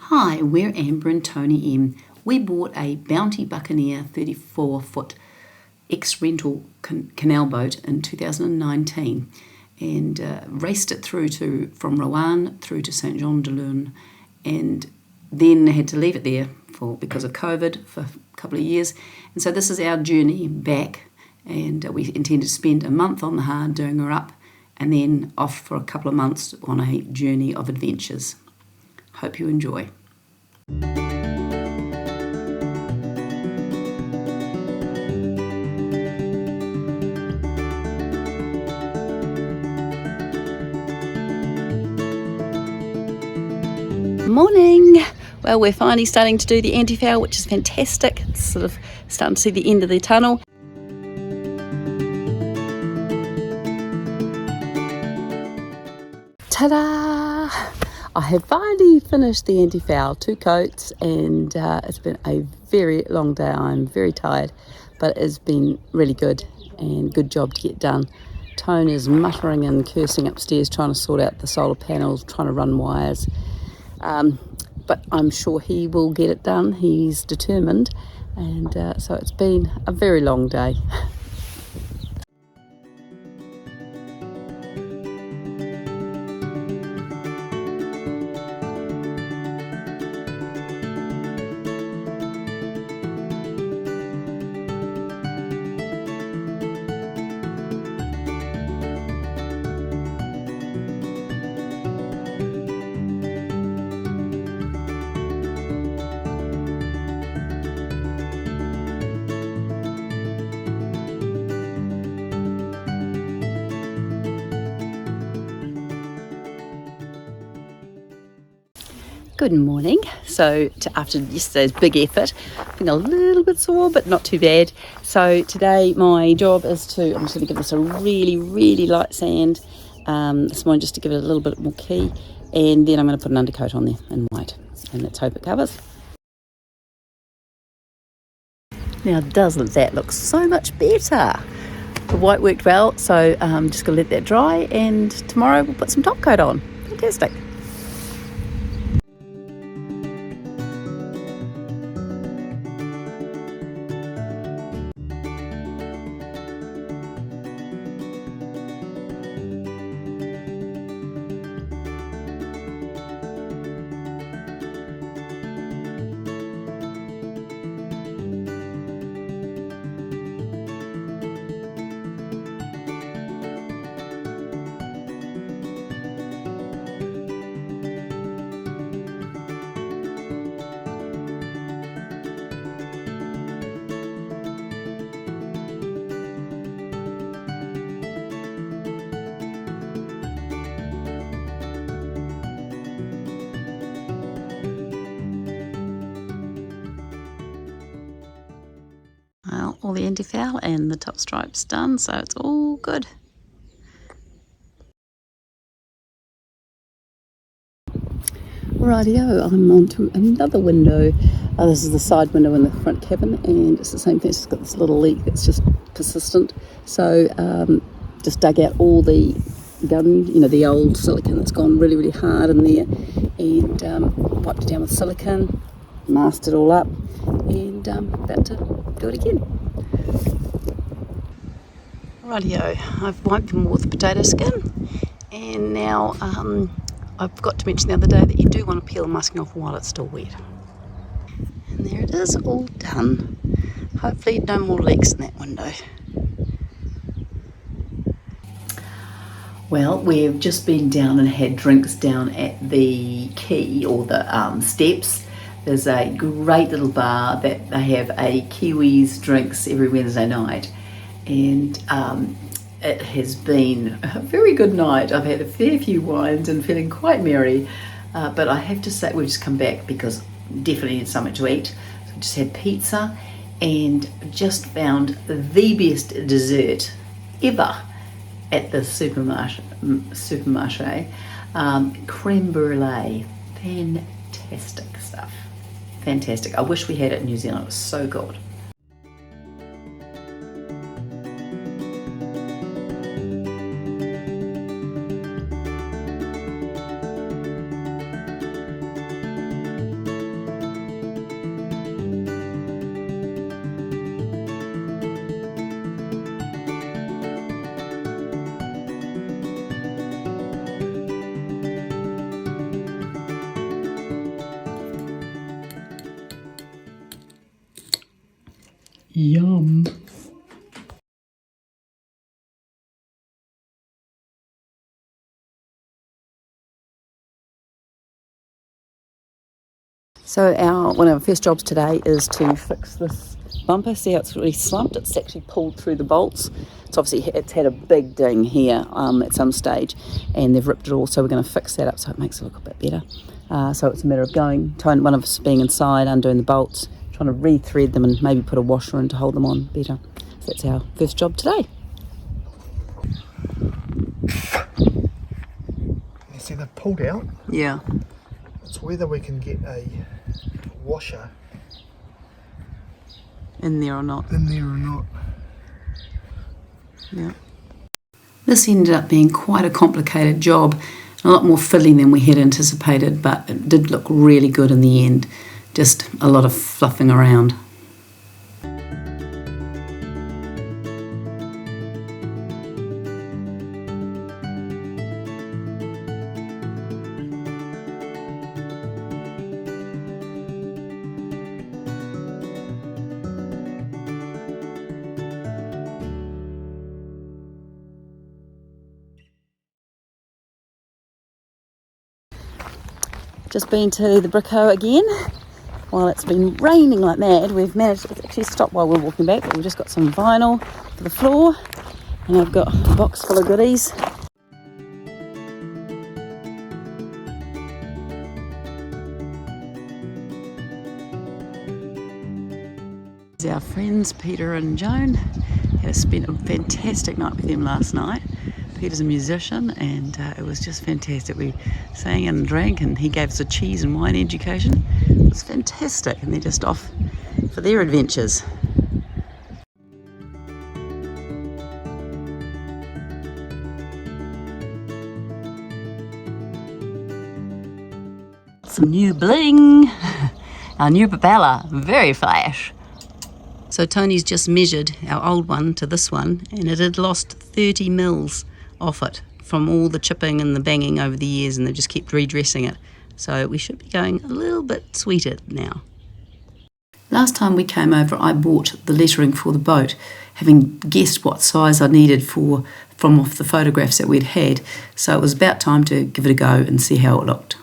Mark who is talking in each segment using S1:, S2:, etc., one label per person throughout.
S1: Hi, we're Amber and Tony M. We bought a Bounty Buccaneer 34-foot ex-rental canal boat in 2019 and raced it from Rouen through to Saint Jean de Lune, and then had to leave it there because of COVID for a couple of years. And so this is our journey back, and we intend to spend a month on the hard doing her up and then off for a couple of months on a journey of adventures. Hope you enjoy. Morning! Well, we're finally starting to do the Antifowl, which is fantastic. It's sort of starting to see the end of the tunnel. Ta-da! I have finally finished the Antifowl, 2 coats, and it's been a very long day. I'm very tired, but it's been really good and good job to get done. Tone is muttering and cursing upstairs, trying to sort out the solar panels, trying to run wires. But I'm sure he will get it done. He's determined, and so it's been a very long day. Good morning. So after yesterday's big effort, I'm feeling a little bit sore, but not too bad. So today my job is I'm just going to give this a really, really light sand this morning, just to give it a little bit more key, and then I'm going to put an undercoat on there in white, and let's hope it covers. Now, doesn't that look so much better? The white worked well, so I'm just going to let that dry, and tomorrow we'll put some top coat on. Fantastic. Well, all the Antifowl and the top stripe's done, so it's all good. Rightio, I'm on to another window. This is the side window in the front cabin, and it's the same thing. It's just got this little leak that's just persistent. So just dug out all the gun, the old silicone that's gone really, really hard in there, and wiped it down with silicone, masked it all up, and about to do it again. Rightio, I've wiped them all with potato skin, and now I forgot to mention the other day that you do want to peel the masking off while it's still wet. And there it is, all done. Hopefully no more leaks in that window. Well, we've just been down and had drinks down at the quay, or the steps. There's a great little bar that they have a Kiwis drinks every Wednesday night, and it has been a very good night. I've had a fair few wines and feeling quite merry, but I have to say we've just come back because definitely need something to eat. So we just had pizza and just found the best dessert ever at the supermarché, creme brulee. Fantastic stuff. Fantastic. I wish we had it in New Zealand. It was so good. Yum. So one of our first jobs today is to fix this bumper. See how it's really slumped? It's actually pulled through the bolts. It's had a big ding here at some stage, and they've ripped it all, so we're going to fix that up so it makes it look a bit better. So it's a matter of one of us being inside, undoing the bolts, trying to re-thread them and maybe put a washer in to hold them on better. So that's our first job today.
S2: You see they've pulled out?
S1: Yeah.
S2: It's whether we can get a washer
S1: In there or not. Yeah. This ended up being quite a complicated job, a lot more fiddling than we had anticipated, but it did look really good in the end. Just a lot of fluffing around. Just been to the Brickhou again. While it's been raining like mad, we've managed to actually stop while we're walking back, but we've just got some vinyl for the floor, and I've got a box full of goodies. Our friends Peter and Joan had spent a fantastic night with them last night. Peter's a musician, and it was just fantastic. We sang and drank, and he gave us a cheese and wine education. It was fantastic, and they're just off for their adventures. Some new bling, our new propeller, very flash. So Tony's just measured our old one to this one, and it had lost 30 mils off it from all the chipping and the banging over the years, and they just kept redressing it. So we should be going a little bit sweeter now. Last time we came over, I bought the lettering for the boat, having guessed what size I needed from off the photographs that we'd had. So it was about time to give it a go and see how it looked.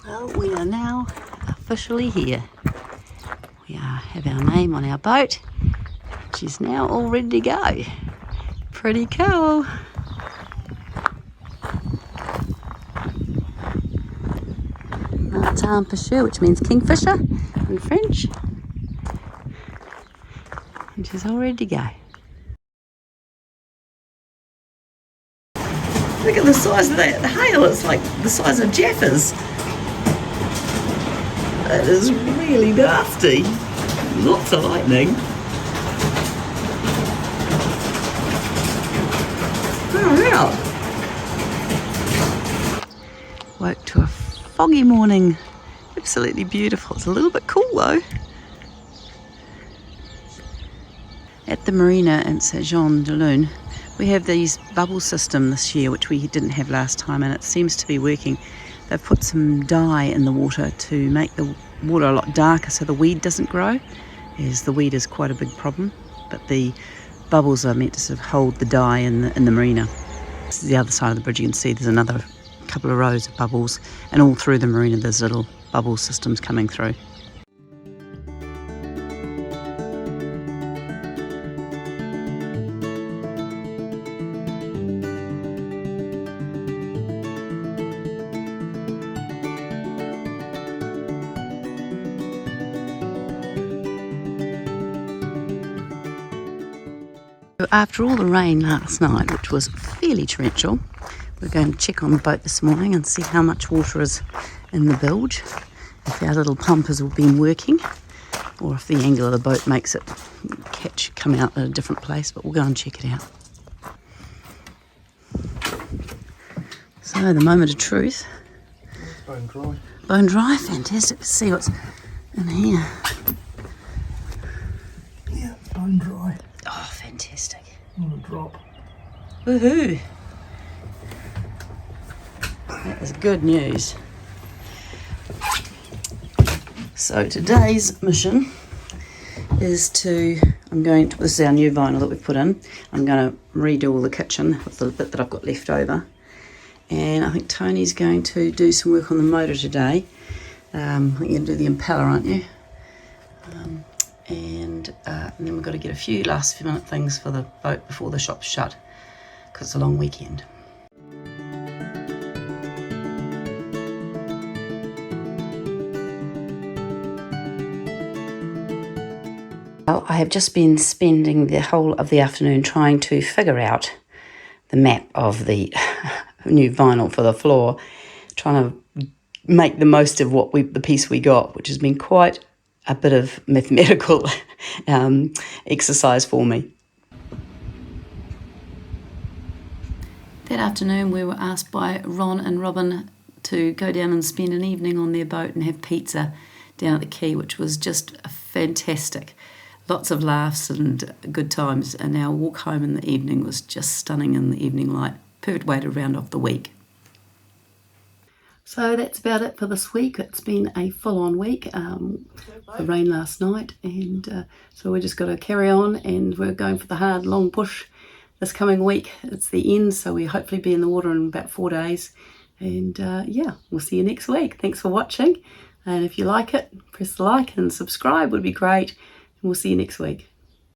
S1: Well, we are now officially here. We have our name on our boat, which is now all ready to go. Pretty cool. Martin Pêcheur, which means kingfisher in French. And she's all ready to go. Look at the size of that hail, it's like the size of Jaffas. That is really nasty. Lots of lightning. Out. Woke to a foggy morning. Absolutely beautiful. It's a little bit cool though. At the marina in Saint-Jean-de-Lune, we have these bubble system this year, which we didn't have last time, and it seems to be working. They've put some dye in the water to make the water a lot darker so the weed doesn't grow, as the weed is quite a big problem, but the bubbles are meant to sort of hold the dye in the marina. This is the other side of the bridge. You can see there's another couple of rows of bubbles, and all through the marina there's little bubble systems coming through. After all the rain last night, which was fairly torrential, we're going to check on the boat this morning and see how much water is in the bilge, if our little pump has been working, or if the angle of the boat makes it come out at a different place, but we'll go and check it out. So the moment of truth.
S2: Bone dry.
S1: Bone dry, fantastic. Let's see what's in here.
S2: Yeah, bone dry.
S1: Oh, fantastic.
S2: Not a drop.
S1: Woohoo! That is good news. So today's mission is this is our new vinyl that we've put in. I'm going to redo all the kitchen with the bit that I've got left over. And I think Tony's going to do some work on the motor today. I think you're going to do the impeller, aren't you? And then we've got to get a few last minute things for the boat before the shop's shut, because it's a long weekend. Well, I have just been spending the whole of the afternoon trying to figure out the map of the new vinyl for the floor, trying to make the most of the piece we got, which has been quite a bit of mathematical exercise for me. That afternoon we were asked by Ron and Robin to go down and spend an evening on their boat and have pizza down at the quay, which was just fantastic. Lots of laughs and good times, and our walk home in the evening was just stunning in the evening light. Perfect way to round off the week. So that's about it for this week. It's been a full-on week. The rain last night, and so we just got to carry on, and we're going for the hard, long push this coming week. It's the end, so we hopefully be in the water in about 4 days. And yeah, we'll see you next week. Thanks for watching, and if you like it, press the like and subscribe would be great. We'll see you next week.